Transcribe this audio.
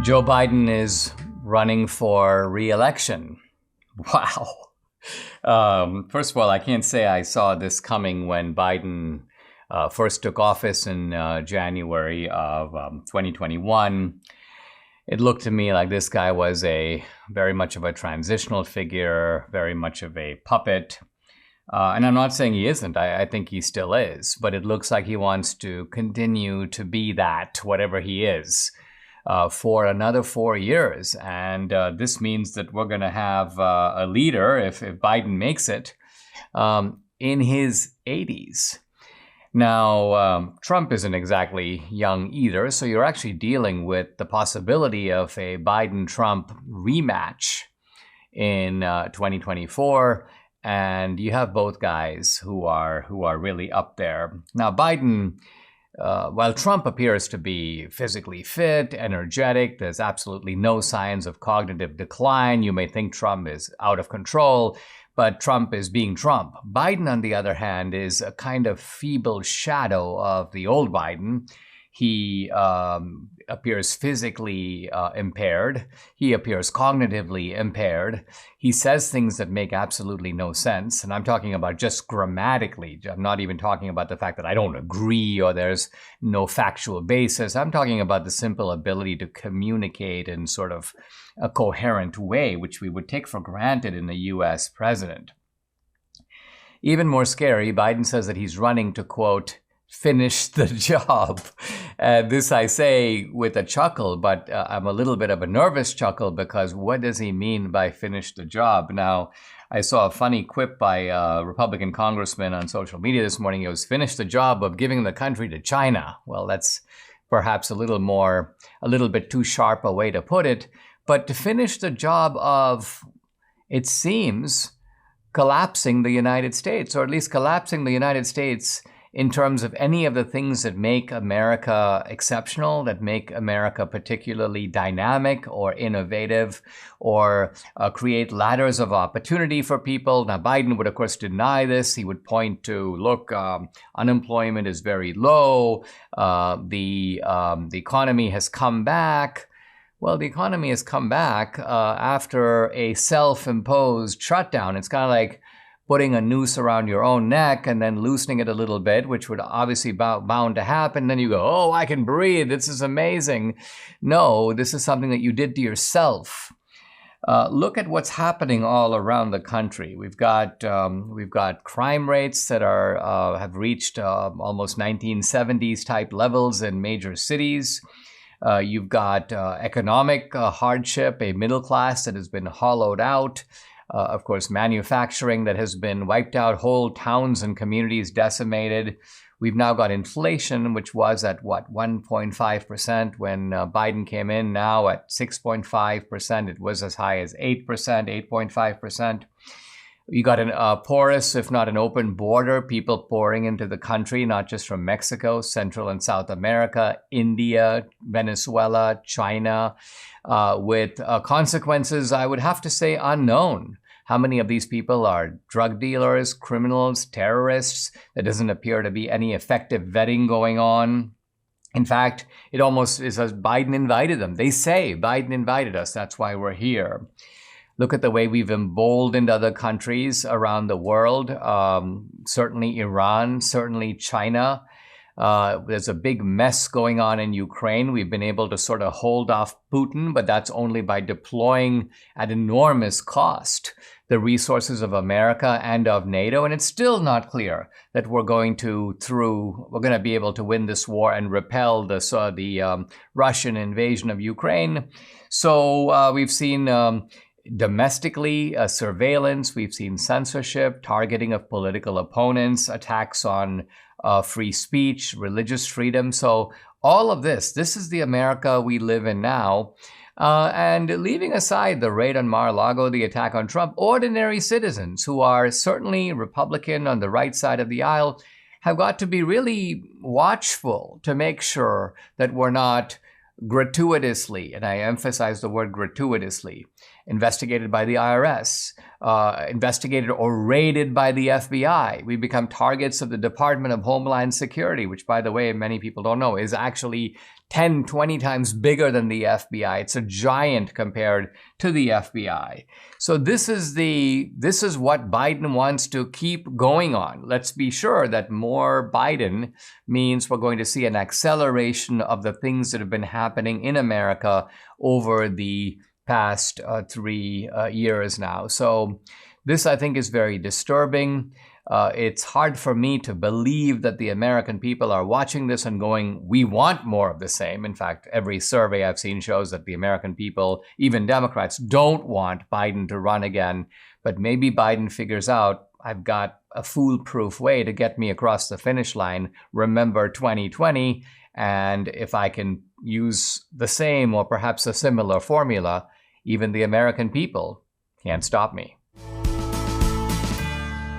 Joe Biden is running for re-election. Wow. First of all, I can't say I saw this coming when Biden first took office in January of 2021. It looked to me like this guy was very much of a transitional figure, very much of a puppet. And I'm not saying he isn't. I think he still is. But it looks like he wants to continue to be that, whatever he is, for another 4 years. And this means that we're going to have a leader, if Biden makes it, in his 80s. Now, Trump isn't exactly young either, so you're actually dealing with the possibility of a Biden-Trump rematch in 2024. And you have both guys who are really up there. Now, Biden, while Trump appears to be physically fit, energetic, there's absolutely no signs of cognitive decline. You may think Trump is out of control, but Trump is being Trump. Biden, on the other hand, is a kind of feeble shadow of the old Biden. He appears physically impaired. He appears cognitively impaired. He says things that make absolutely no sense. And I'm talking about just grammatically. I'm not even talking about the fact that I don't agree or there's no factual basis. I'm talking about the simple ability to communicate in sort of a coherent way, which we would take for granted in a US president. Even more scary, Biden says that he's running to, quote, finish the job. This I say with a chuckle, but I'm a little bit of a nervous chuckle because what does he mean by finish the job? Now, I saw a funny quip by a Republican congressman on social media this morning. It was finish the job of giving the country to China. Well, that's perhaps a little bit too sharp a way to put it. But to finish the job of, it seems, collapsing the United States, or at least collapsing the United States in terms of any of the things that make America exceptional, that make America particularly dynamic or innovative, or create ladders of opportunity for people. Now, Biden would, of course, deny this. He would point to, look, unemployment is very low. The economy has come back. Well, the economy has come back after a self-imposed shutdown. It's kind of like putting a noose around your own neck and then loosening it a little bit, which would obviously bound to happen. Then you go, oh, I can breathe. This is amazing. No, this is something that you did to yourself. Look at what's happening all around the country. We've got crime rates that have reached almost 1970s type levels in major cities. You've got economic hardship, a middle class that has been hollowed out. Of course, manufacturing that has been wiped out, whole towns and communities decimated. We've now got inflation, which was at 1.5% when Biden came in, now at 6.5%. It was as high as 8%, 8.5%. You got a porous, if not an open border, people pouring into the country, not just from Mexico, Central and South America, India, Venezuela, China, with consequences, I would have to say, unknown. How many of these people are drug dealers, criminals, terrorists? There doesn't appear to be any effective vetting going on. In fact, it almost is as Biden invited them. They say Biden invited us. That's why we're here. Look at the way we've emboldened other countries around the world, certainly Iran, certainly China. There's a big mess going on in Ukraine. We've been able to sort of hold off Putin, but that's only by deploying at enormous cost the resources of America and of NATO. And it's still not clear that we're going to be able to win this war and repel the Russian invasion of Ukraine. So we've seen domestically, surveillance, we've seen censorship, targeting of political opponents, attacks on free speech, religious freedom. So all of this is the America we live in now. And leaving aside the raid on Mar-a-Lago, the attack on Trump, ordinary citizens who are certainly Republican on the right side of the aisle have got to be really watchful to make sure that we're not gratuitously, and I emphasize the word gratuitously, investigated by the IRS, investigated or raided by the FBI. We become targets of the Department of Homeland Security, which, by the way, many people don't know, is actually 10, 20 times bigger than the FBI. It's a giant compared to the FBI. So this is what Biden wants to keep going on. Let's be sure that more Biden means we're going to see an acceleration of the things that have been happening in America over the past 3 years now. So this, I think, is very disturbing. It's hard for me to believe that the American people are watching this and going, we want more of the same. In fact, every survey I've seen shows that the American people, even Democrats, don't want Biden to run again. But maybe Biden figures out, I've got a foolproof way to get me across the finish line. Remember 2020. And if I can use the same or perhaps a similar formula, even the American people can't stop me.